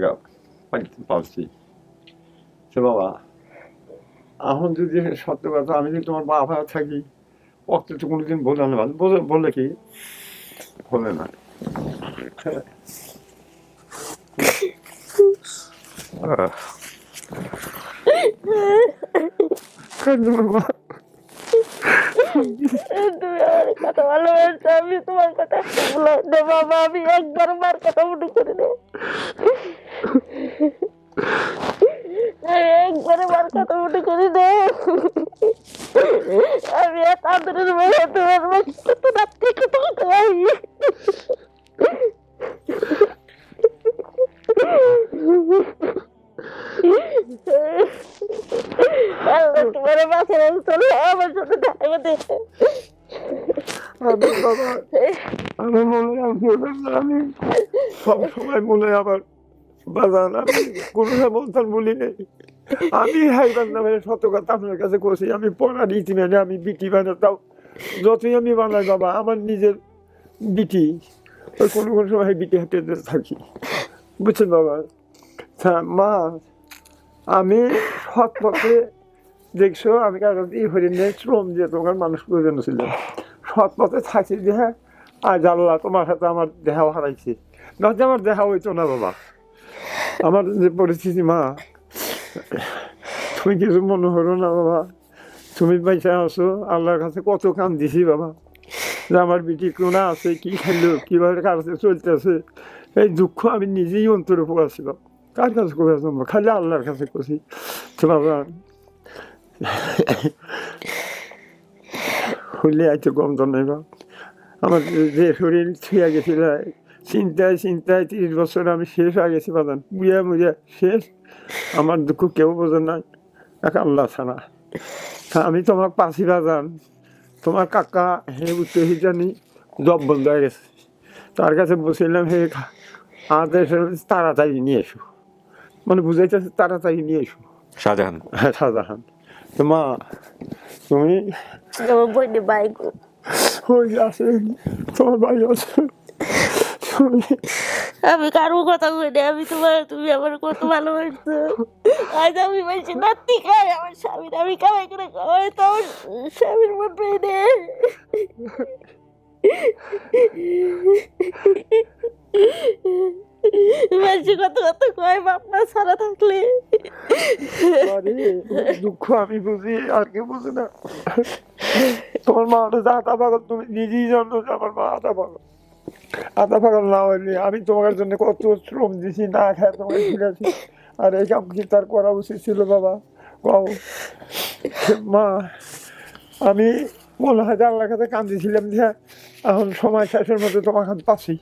পানিতে পাচ্ছি। সে বাবা এখন যদি সত্য কথা, আমি যদি তোমার বাবা থাকি, অক্ত তো কোনোদিন বলে না, বললে কি বলে না। তুমি আমার কথা ভালোবাসছো, আমি তোমার কথা বলো দে বাবা, আমি একবার মার কথা মনে করি না, আমি একবারে মার কথা মনে করি না। আমি এত আদরের মেয়ে, তোমার কত রাত্রে কত কথা তোমার বাসার চলো আমার সাথে দেখা দেখে। আমি মনে আমি সব সময় মনে হয় আবার বাজান, আমি কোনো বলতাম বলি নেই। আমি হাইবার নামে সত্য কথা আপনার কাছে করছি, আমি পড়ার রীতি মেনে আমি বিটি বানাতাম। যতই আমি বানাই বাবা, আমার নিজের বিটি, ওই কোনো কোনো সময় বিটি হাতে থাকি, বুঝছেন বাবা। মা আমি সৎ পথে দেখছো, আমি কারো হরিণের শ্রম দিয়ে তোমার মানুষ প্রয়োজন ছিল, সৎ পথে থাকি যে হ্যাঁ আজ আল্লাহ তোমার সাথে আমার দেহা হারাইছি, না যে আমার দেহা হইতো না বাবা। আমার যে পরিস্থিতি মা, তুমি কিছু মনে করো না বাবা, তুমি পয়সা আসো, আল্লাহর কাছে কত কাম দিছি বাবা, যে আমার বিটি কোনা আছে, কি খেলো, কীভাবে কাছে চলতেছে, এই দুঃখ আমি নিজেই অন্তরে পড়াছিলাম। কার কাছে করে খালি আল্লাহর কাছে করছি। তো বাবা হইলে আইতো কম তো নেই বা, আমার যে শরীর ছুঁয়া গেছিল চিন্তায় 30 বছর আমি শেষ হয়ে গেছি বাদান, বুড়িয়া মুড়িয়া শেষ। আমার দুঃখ কেউ বোঝে না, এক আল্লাহ ছাড়া। আমি তোমার পাশি বাজান, তোমার কাকা হে উত্তর জানি জব বন্ধ হয়ে গেছে, তার কাছে বসেছিলাম হে আমাদের তাড়াতাড়ি নিয়ে এসো, মানে বুঝাইতেছে তাড়াতাড়ি নিয়ে এসো। শাহজাহান। হ্যাঁ শাহজাহান। তো মা তুমি আমার বোনের বাইক ওই আছে, তোমার বাড়ি আছে, তুমি আমি কারো কথা বলি, আমি তুমি আমার কত ভালোবাসছো। আজ আমি বলছি নাতি খাই আমার স্বামীর, আমি কামাই করে খাওয়াই তো আমার স্বামীর মধ্যে নেই। মাঝে কত কত কয় বাপ মা ছাড়া থাকলে। আরে, দুঃখ আমি বুঝি, আর কেউ বুঝে না। তোমার মা যা আতা পাগল, তুমি নিজেই জানো যে আমার মা আতা পাগল। আতা পাগল না হইলে আমি তোমার জন্য কত শ্রম দিছি, না খায় তোমাকে ফিরেছি, আর এই কাম কি তার করা উচিত ছিল বাবা? কও মা, আমি মনে হয় আল্লাহর কাছে কান্দিছিলাম যে এখন সময় শেষের মধ্যে তোমার কাছে পাচ্ছি,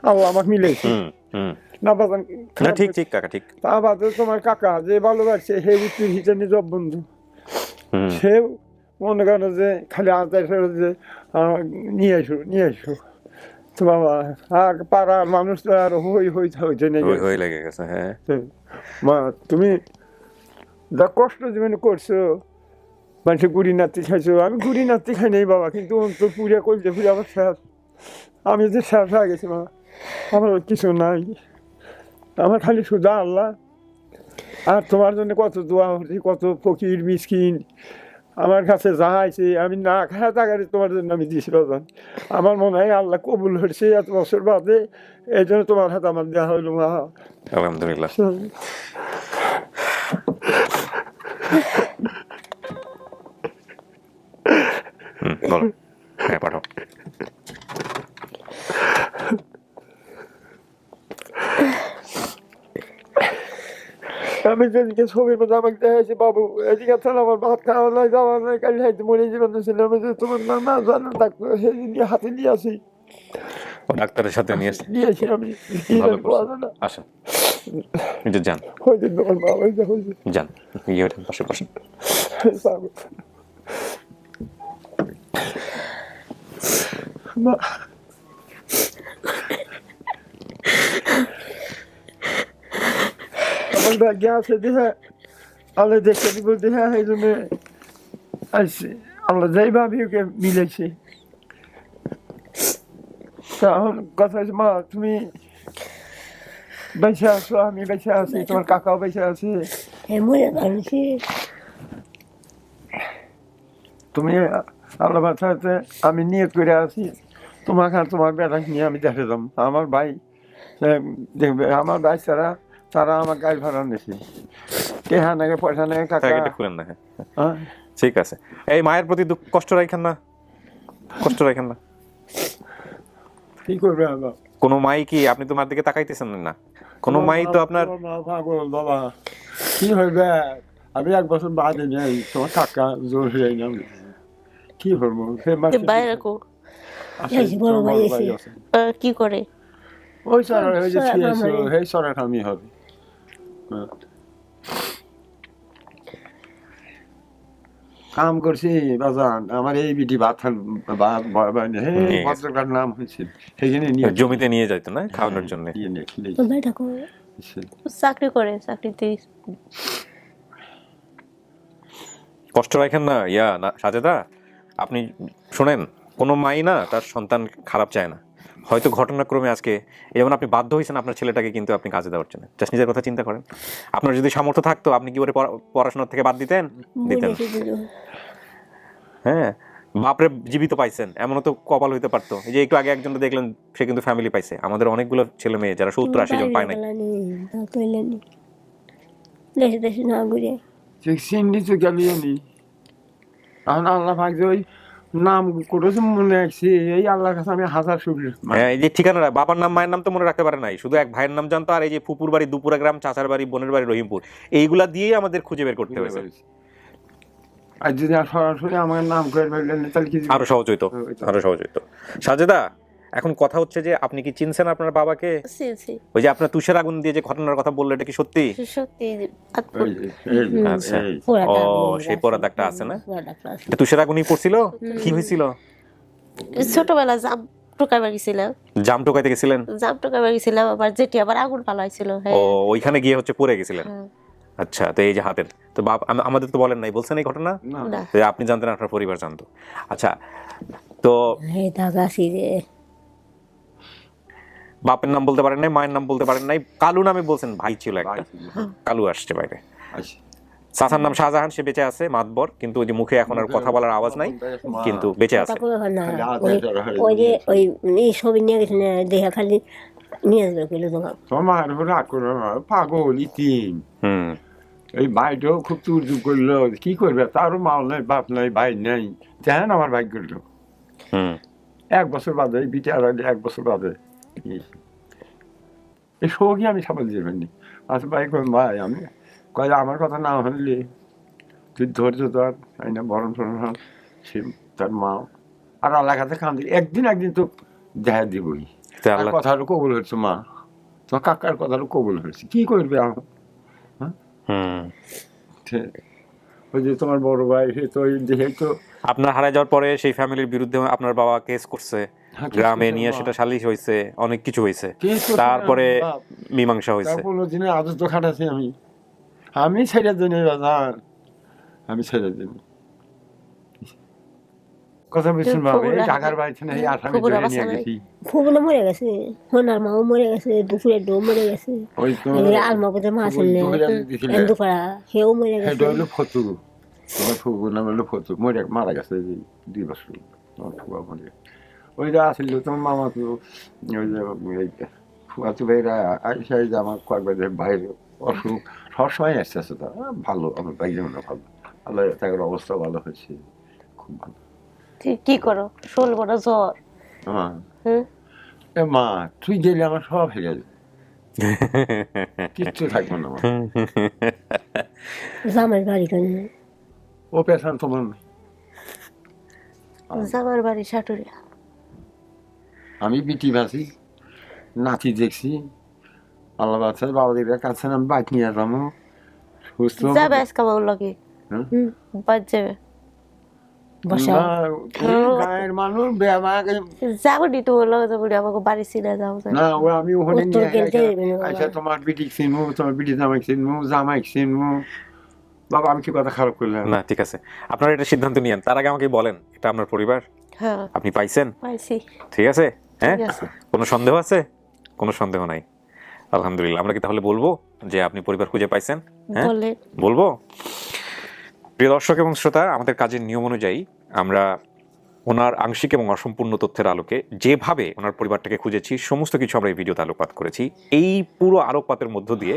আল্লাহ আমাকে মিলেছে না বাজান। না ঠিক ঠিক কাকা ঠিক। তা বাদে তোমার কাকা যে ভালোবাসছে হে উত্তর হিসেবে জব বন্ধু, সেও মনে করো যে খালি আদায় যে নিয়ে এসো নিয়ে এসো। তো বাবা আর পাড়ার মানুষ তো আর হই হই লেগে গেছে। হ্যাঁ মা, তুমি যা কষ্ট জীবনে করছো, মানুষে গুড়ি নাতি খাইছো, আমি গুড়ি নাতি খাই নাই বাবা, কিন্তু তো পুড়ে করছে পুরে আমার শেষ, আমি যে শেষ হয়ে গেছি মা, আমার কিছু নাই, আমার খালি সুদা আল্লাহ। আর তোমার জন্য কত দোয়া হচ্ছে, কত ফকির মিসকিন আমার কাছে যা আছে আমি না খাওয়া টাকারে তোমার জন্য আমি দিয়েছি বাজান। আমার মনে হয় আল্লাহ কবুল হয়েছে এত বছর বাদে, এই জন্য তোমার হাতে আমার দেওয়া হইলো মা। আলহামদুলিল্লাহ। বলো, হ্যাঁ পাঠাও। আমি যেদিকে ছবির মধ্যে আমাকে দেখাইছি বাবু, এদিকে তাহলে আমার ভাত খাওয়া নাই, যাওয়া নাই, কালি হাইতে মরে জীবন ছিল, আমি যে তোমার না জানো ডাক্তার সেদিন হাতে নিয়ে আসি, ডাক্তারের সাথে নিয়েছি আমি। আসেন যান, ওই দিন তোমার মা ওই যে যান গিয়ে পাশে বসেন। মা আমার ভাগ্যে আছে দেখে আল্লাহ দেখে দিব, দেখে এই জন্য আসছে, আল্লাহ যাই ভাবি ওকে মিলেছে। এখন কথা হচ্ছে মা তুমি বেঁচে আছো, আমি বেঁচে আছি, তোমার কাকাও বেঁচে আছে, তুমি আল্লাহ বাঁচাতে আমি নিয়ত করে আছি তোমাকে আর তোমার বেটাকে নিয়ে আমি দেখে যাম। আমার ভাই দেখবে, আমার ভাই তারা আমার গাড়ি ভাড়া নিয়েছে, টেহা নাকি পয়সা নাকি কাকা খুলেন না। হ্যাঁ ঠিক আছে, এই মায়ের প্রতি কষ্ট রাখেন না, কষ্ট রাখেন না। কি করবে কোনো মাই কি, আপনি তো মার দিকে তাকাইতেছেন না, কোনো মাই তো আপনার বাবা কি হইবে, আমি এক বছর বাদে নেই, তোমার কাকা জোর হয়ে যাই, কি করবো? কি করে ওই সরার হয়ে যে সেই সরার আমি হবে। কাম করছি বাজান, আমার এই বিটি ভাত ভদ্রকার নাম হয়েছিল, সেখানে জমিতে নিয়ে যাইতো না খাওয়ানোর জন্য, চাকরি করে, চাকরিতে কষ্ট রাখেন না। ইয়া না সাজেদা, আপনি শোনেন, কোনো মাই না তার সন্তান খারাপ চায় না, হয়তো ঘটনাক্রমে আজকে যেমন আপনি বাধ্য হয়েছেন আপনার ছেলেটাকে কিন্তু আপনি কাজে দেওয়ার জন্য, জাস্ট নিজের কথা চিন্তা করেন। আপনার যদি সামর্থ্য থাকতো আপনি কি করে পড়াশোনার থেকে বাদ দিতেন? হ্যাঁ, বাপরে জীবিত পাইছেন, এমনও তো কপাল হইতে পারতো। এই যে একটু আগে একজন দেখলেন, সে কিন্তু ফ্যামিলি পাইছে। আমাদের অনেকগুলো ছেলে মেয়ে যারা 70-80 জন পায় নাই। আল্লাহ ভাগ্য ওই নাম করেছে মনে রাখছি, এই আল্লাহর কাছে আমি হাজার শুকরিয়া। হ্যাঁ, এই যে ঠিকানা, বাবার নাম মায়ের নাম তো মনে রাখতে পারে নাই, শুধু এক ভাইয়ের নাম জানতো, আর এই যে ফুপুর বাড়ি দুপুরা গ্রাম, চাচার বাড়ি, বোনের বাড়ি রহিমপুর, এইগুলা দিয়েই আমাদের খুঁজে বের করতে হয়েছে। আর যদি সরাসরি আমার নাম করে ফেললেন তাহলে কি আরো সহজ হইতো, আরো সহজ হইতো। সাজেদা, এখন কথা হচ্ছে যে আপনি কি চিনছেন আপনার বাবাকে? চিনছি ওই যে আপনার তুষের আগুন দিয়ে যে ঘটনার কথা বললো, এটা কি সত্যি? সত্যি আতপুর আচ্ছা, পোড়া ও দাগ সেই পোড়া দাগটা আছে না? পোড়া দাগটা আছে। এটা তুষের আগুনই পড়ছিল? কি হয়েছিল? ছোটবেলা জাম টোকাইবার গেছিলাম, জাম টোকাইতে গেছিলেন? জাম টোকাইবার গেছিলাম, আবার যেটি আবার আগুন পালাইছিল। হ্যাঁ ও ওইখানে গিয়ে হচ্ছে পড়ে গেছিলেন। হ্যাঁ। আচ্ছা, তো এই যে হাতের তো বাপ আমাদের তো বলেন নাই, বলছেন এই ঘটনা? না তো আপনি জানতেন, আপনার পরিবার জানতো। আচ্ছা, তো এই দাগ আছে যে বাপের নাম বলতে পারেন নাই, মায়ের নাম বলতে পারেন নাই, কালু নামে বলছেন, ভাই ছিল একটা, কালু আসছে বাইরে। আচ্ছা চাচার নাম শাহজাহান, সে বেঁচে আছে মাতবর, কিন্তু ওই যে মুখে এখন আর কথা বলার আওয়াজ নাই, কিন্তু বেঁচে আছে। কথা কই হয় না। ওই যে ওই ছবি নিয়ে গেছে না, দেখা খালি নিয়ে আসবে কইলো তোমার। তোমার রাগ করো না, পাগল ইতিম। হুম, এই ভাইটাও খুব তুর্জু করলো, কি করবে, তারও মাল নাই, বাপ নাই, ভাই নেই, জানেন আমার ভাই করলো হুম, 1 বছর বাদে, এই বিটে আর 1 বছর বাদে এই শোকই আমি সামাল দিয়ে পারিনি। আচ্ছা ভাই কই ভাই, আমি কয় আমার কথা না হলে তুই ধৈর্য ধর, তাই না, বরণ টরণ হন, সে তার মা আর আল্লাহ কাছে কান্দি, একদিন তো দেখা দিবই। তো আর আল্লাহ, কথা হলো কবুল হয়েছে, মা তোমার কাকার কথা হলো কবুল হয়েছে, কি করবে আমার? হুম। ওই যে তোমার বড় ভাই, সে তো ওই দেখে তো আপনার হারায় যাওয়ার পরে সেই ফ্যামিলির বিরুদ্ধে আপনার বাবা কেস করছে, হ্যাঁ, কেস গ্রামে করছে, নিয়ে বাবা। সেটা সালিশ হয়েছে, অনেক কিছু হয়েছে, কেস করছে, তারপরে বাপ। মীমাংসা হয়েছে। তার 15 দিনে আদর তো খাটাছি আমি ছেড়ে দিই বাজার, আমি ছেড়ে দিই কথা বলছেন বাবা, এই ঢাকার বাড়িতে না, এই আসামি খবর ধরে আবার নিয়ে শোনাই। গেছি। ফুবনা মরে গেছে, হোনার মাও মরে গেছে, দুপুরের ডো মরে গেছে, ওই তো আলমাপদের মা ছিল দুপাড়া সেও মরে গেছে। এটা হলো ফতু, তোমার ফুবু নাম হলো ফতু, মারা গেছে 2 বছর, তোমার ফুবা মরে। ওইটা আসলে তোমার মামা তো ওই যে ফুয়াতু ভাইরা আইসা, যে আমার কয়েকবার বাইরে অসুখ সবসময় আসতেছে, তা ভালো, আমার ভাই যেমন ভালো, আল্লাহ তাদের অবস্থা ভালো হয়েছে, খুব ভালো। কি করো, শোল বড় জ্বর। হ্যাঁ হ্যাঁ এ মা, তুই গেলে আমার সব হয়ে যাবে, কিচ্ছু থাকবে না আমার। জামাই বাড়ি কেন ও পেছান তোমার নেই। জামার বাড়ি সাটুরিয়া। আমি বিটি বাসি, নাতি দেখছি, আল্লাহ বাচ্চা বাবাদের কাছে আমি বাইক নিয়ে যাবো, সুস্থ যাবে আজকে আমার লগে, হ্যাঁ? বাদ যাবে, বসা না, এই গায়ের মানুষ আমাকে যাবো নি তোমার লগে, যাবো নি আমাকে বাড়ি চিনে যাবো। না, ও আমি ওখানে উত্তর নিয়ে গেলতে গেছি। দেবে না বাবা। আচ্ছা তোমার বিটি চিনবো, তোমার বিটি জামাই চিনবো, জামাই চিনবো, বাবা আমি কি কথা খারাপ করলাম? না ঠিক আছে, আপনারা এটা সিদ্ধান্ত নিয়েন, তার আগে আমাকে বলেন, এটা আপনার পরিবার, হ্যাঁ আপনি পাইছেন? পাইছি। ঠিক আছে, হ্যাঁ, ঠিক আছে। কোনো সন্দেহ আছে? কোনো সন্দেহ নাই, আলহামদুলিল্লাহ। আমরা কি তাহলে বলবো যে আপনি পরিবার খুঁজে পাইছেন? হ্যাঁ বলে বলবো। প্রিয় দর্শক এবং শ্রোতা, আমাদের কাজের নিয়ম অনুযায়ী আমরা ওনার আংশিক এবং অসম্পূর্ণ তথ্যের আলোকে যেভাবে ওনার পরিবারটাকে খুঁজেছি, সমস্ত কিছু আমরা এই ভিডিওতে আলোকপাত করেছি। এই পুরো আলোকপাতের মধ্য দিয়ে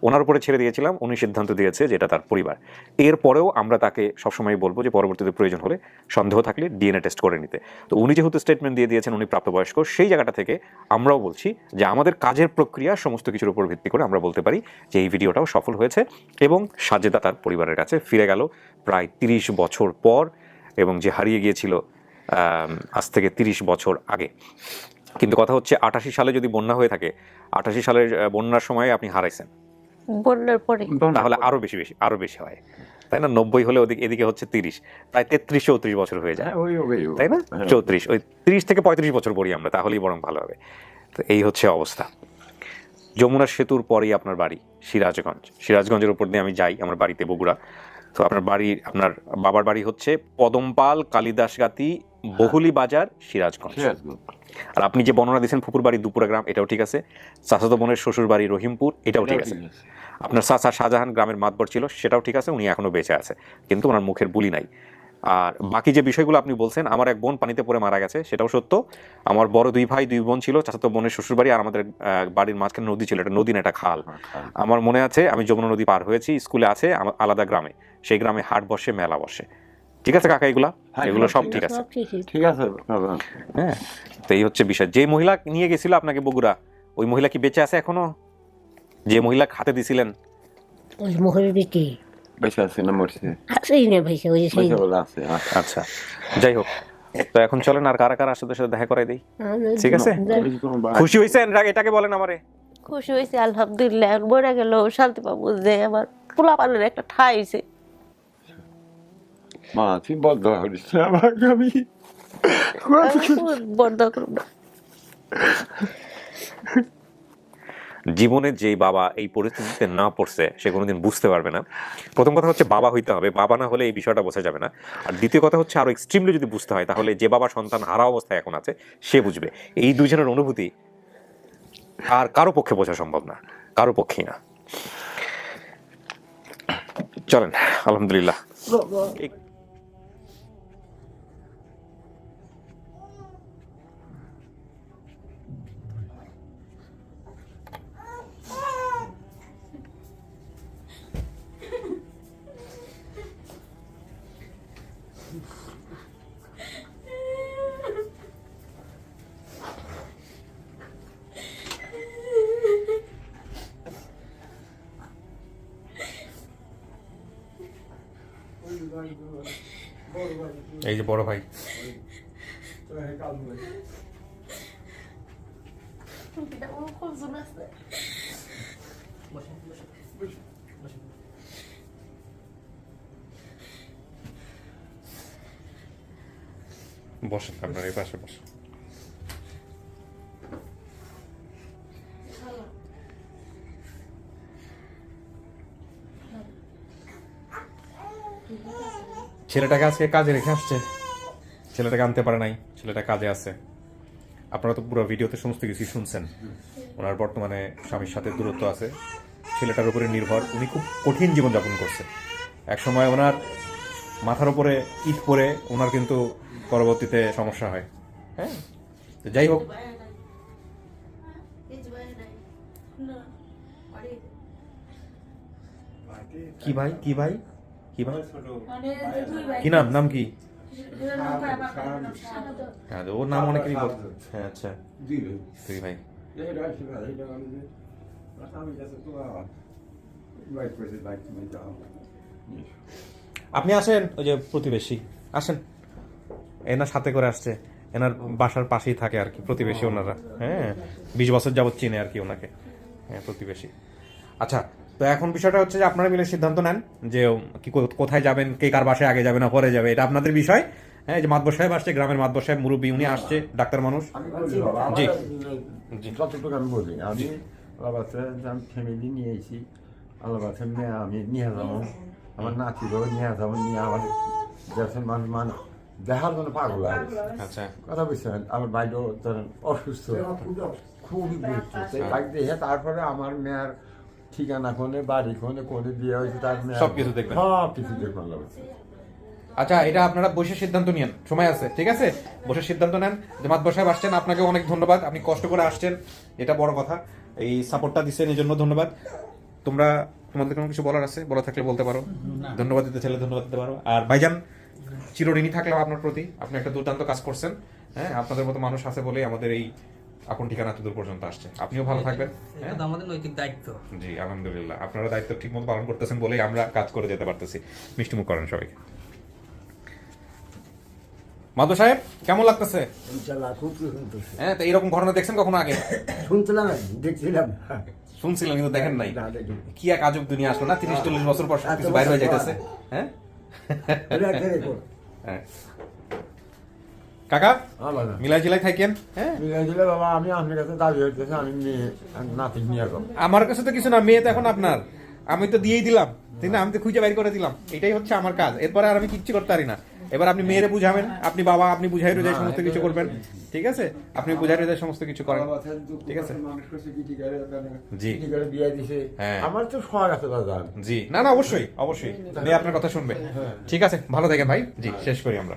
ওনার উপরে ছেড়ে দিয়েছিলাম, উনি সিদ্ধান্ত দিয়েছে যে এটা তার পরিবার। এরপরেও আমরা তাকে সবসময় বলবো যে পরবর্তীতে প্রয়োজন হলে সন্দেহ থাকলে ডিএনএ টেস্ট করে নিতে। তো উনি যেহেতু স্টেটমেন্ট দিয়ে দিয়েছেন উনি প্রাপ্তবয়স্ক, সেই জায়গাটা থেকে আমরাও বলছি যে আমাদের কাজের প্রক্রিয়া সমস্ত কিছুর উপর ভিত্তি করে আমরা বলতে পারি যে এই ভিডিওটাও সফল হয়েছে এবং সাজেদা তার পরিবারের কাছে ফিরে গেল প্রায় 30 বছর পর, এবং যে হারিয়ে গিয়েছিল আজ থেকে 30 বছর আগে। কিন্তু কথা হচ্ছে 88 সালে যদি বন্যা হয়ে থাকে, 88 সালের বন্যার সময় আপনি হারাইছেন, বন্যার পরে তাহলে আরো বেশি হয়, তাই না? 90 হলে এদিকে হচ্ছে 30, প্রায় 33-34 বছর হয়ে যায়, হ্যাঁ, ওই তাই না? 34, ওই 30 থেকে 35 বছর বলি আমরা, তাহলেই বরং ভালো হবে। তো এই হচ্ছে অবস্থা। যমুনা সেতুর পরেই আপনার বাড়ি সিরাজগঞ্জের উপর দিয়ে আমি যাই আমার বাড়িতে, বগুড়া। তো আপনার বাবার বাড়ি হচ্ছে পদমপাল, কালিদাসগাতি, বহুলি বাজার, সিরাজগঞ্জ। আর আপনি যে বর্ণনা দিয়েছেন ফুপুর বাড়ি দুপুরা গ্রাম, এটাও ঠিক আছে। চাচাতো বোনের শ্বশুর বাড়ি রহিমপুর, এটাও ঠিক আছে। আপনার চাচা শাহজাহান গ্রামের মাতবর ছিল, সেটাও ঠিক আছে, উনি এখনো বেঁচে আছে, কিন্তু ওনার মুখের বুলি নাই। আর বাকি যে বিষয়গুলো আপনি বলছেন, আমার এক বোন পানিতে পড়ে মারা গেছে, সেটাও সত্য। আমার বড় 2 ভাই 2 বোন ছিল, চাচাতো বোনের শ্বশুর বাড়ি, আর আমাদের বাড়ির মাঝখানে নদী ছিল, এটা নদী না, এটা খাল। আমার মনে আছে আমি যমুনা নদী পার হয়েছি, স্কুলে আছে আলাদা গ্রামে, সেই গ্রামে হাট বসে, মেলা বসে। ঠিক আছে কাকা, এগুলো সব ঠিক আছে, সব ঠিকই। ঠিক আছে বাবা। হ্যাঁ। তো এই হচ্ছে বিষয়। যে মহিলা নিয়ে গেছিল আপনাকে বগুড়া, ওই মহিলা কি বেঁচে আছে এখনো? যে মহিলা হাতে দিছিলেন? ওই মোহরের বেটি বেঁচে আছে না মরছে? আসেই না ভাইসা, ওই যে সেই বেঁচে বলে আছে, আচ্ছা। আচ্ছা, যাই হোক, তো এখন চলেন আর কারা কারা সাথে সাথে দেখা করাই দিই, ঠিক আছে? খুশি হয়েছেন? এটাকে বলেন আমারে। খুশি হয়েছে আলহামদুলিল্লাহ, এখন মরে গেল শান্তি পাবো যে আমার পোলা পানের একটা ঠাই হয়েছে। মা তুই বদ্ধ করিস না আমাকে, আমি বন্ধ করব না। জীবনে যে বাবা এই পরিস্থিতিতে না পড়ছে সে কোনোদিন বুঝতে পারবে না। প্রথম কথা হচ্ছে বাবা হইতে হবে, বাবা না হলে এই বিষয়টা বোঝা যাবে না। আর দ্বিতীয় কথা হচ্ছে আরো এক্সট্রিমলি যদি বুঝতে হয় তাহলে যে বাবা সন্তান হারা অবস্থায় এখন আছে সে বুঝবে। এই দুইজনের অনুভূতি আর কারো পক্ষে বোঝা সম্ভব না, কারো পক্ষেই না। চলেন আলহামদুলিল্লাহ। এই যে বড় ভাই, বসেন, আপনার এই পাশে বসেন। ছেলেটাকে আজকে কাজে রেখে আসছে, ছেলেটাকে আনতে পারে নাই, ছেলেটা কাজে আছে। আপনারা তো পুরো ভিডিওতে সমস্ত কিছু শুনছেন। ওনার বর্তমানে স্বামীর সাথে দূরত্ব আছে, ছেলেটার উপরে নির্ভর। উনি খুব কঠিন জীবনযাপন করছে। এক সময় ওনার মাথার উপরে ইট পড়ে ওনার কিন্তু পরবর্তীতে সমস্যা হয়। হ্যাঁ, তো যাই হোক, কি ভাই কি ভাই কি ভাই কি নাম, নাম কি? হ্যাঁ, ওর নাম অনেকেরই বল। হ্যাঁ, আচ্ছা, তুই ভাই। আপনি আসেন, ওই যে প্রতিবেশী আসেন, এনার সাথে করে আসছে, এনার বাসার পাশেই থাকে আর কি, প্রতিবেশী ওনারা। হ্যাঁ, 20 বছর যাবত চিনে আর কি ওনাকে। হ্যাঁ, প্রতিবেশী। আচ্ছা, তো এখন বিষয়টা হচ্ছে যে আপনারা মিলে সিদ্ধান্ত নেন যে কি কোথায় যাবেন, কে কার বাসায় আগে যাবে না পরে যাবে, এটা আপনাদের বিষয়। হ্যাঁ, যে মাতবর সাহেব আসছে, গ্রামের মাতবর সাহেব মুরব্বী, উনি আসছে, ডাক্তার মানুষ। জি জি, যতটুকু আমি বলি, আমি আল্লাহ ফ্যামিলি নিয়ে এসেছি, আল্লাহ মেয়ে আমি নিয়ে যাবো, আমার নাতিরও নিয়ে যাবো, নিয়ে আমার দেশের মানুষ দেখার জন্য পাগল লাগে। আচ্ছা, কথা বুঝছেন, আমার বাইরেও ধরেন অসুস্থ, খুবই গুরুত্ব দেখে তারপরে আমার মেয়ের ঠিকানা কোনে, বাড়ি কোনে, কোনে বিয়ে হয়েছে, তার মেয়ে সবকিছু দেখবেন, সবকিছু দেখবেন। আচ্ছা, এটা আপনারা বসে সিদ্ধান্ত নিয়েন, সময় আছে, ঠিক আছে? বসে সিদ্ধান্ত নেন। যে মাতবর সাহেব আসছেন, আপনাকে অনেক ধন্যবাদ, আপনি কষ্ট করে আসছেন, এটা বড় কথা। এই সাপোর্টটা দিচ্ছেন, এই জন্য ধন্যবাদ। তোমাদের কোনো কিছু বলার আছে? বলা থাকলে বলতে পারো। ধন্যবাদ দিতে চাইলে ধন্যবাদ দিতে পারো। আর ভাইজান চিরঋণী থাকলাম আপনার প্রতি, আপনি একটা দুর্দান্ত কাজ করছেন। হ্যাঁ, আপনাদের মতো মানুষ আছে বলেই আমাদের এই আপন ঠিকানা এত দূর পর্যন্ত আসছে। আপনিও ভালো থাকবেন। এটা তো আমাদের নৈতিক দায়িত্ব। জি, আলহামদুলিল্লাহ, আপনারা দায়িত্ব ঠিক মতো পালন করতেছেন বলেই আমরা কাজ করে যেতে পারতেছি। মিষ্টিমুখ করেন সবাইকে। মাধব সাহেব, কেমন লাগতেছে? ইনশাআল্লাহ খুব সুন্দর। হ্যাঁ, তো এইরকম ঘটনা দেখছেন কখনো আগে? শুনছিলাম, দেখছিলাম, শুনছিলাম কিন্তু দেখেন নাই। না, দেখিনি। কি এক আজব দুনিয়া আসলো না, 30-40 বছর পর সবকিছু বাইরে হয়ে যাইতেছে। হ্যাঁ এটা একটা রেকর্ড। হ্যাঁ। কাকা, হ্যাঁ বাবা, মিলাই জিলাই থাকেন। হ্যাঁ, মিলাই দিলে বাবা, আমি আপনার কাছে দাবি হইতেছে, আমি মেয়ে নাতি নিয়ে যাবো। আমার কাছে তো কিছু না, মেয়ে তো এখন আপনার, আমি তো দিয়েই দিলাম, ঠিক না? আমি তো খুঁজে বাইর করে দিলাম, এটাই হচ্ছে আমার কাজ। এরপরে আর আমি কিচ্ছু করতে পারি না। এবার আপনি মেয়েরে বুঝাবেন, আপনি বাবা, আপনি বুঝাই রোজায় সমস্ত কিছু করবেন, ঠিক আছে? আপনি বুঝাই রোজায় সমস্ত কিছু করেন, ঠিক আছে? জি বিয়ে দিছে, হ্যাঁ। আমার তো শখ আছে দাদা। জি, না না, অবশ্যই অবশ্যই মেয়ে আপনার কথা শুনবে। ঠিক আছে, ভালো থাকেন ভাই। জি, শেষ করি আমরা।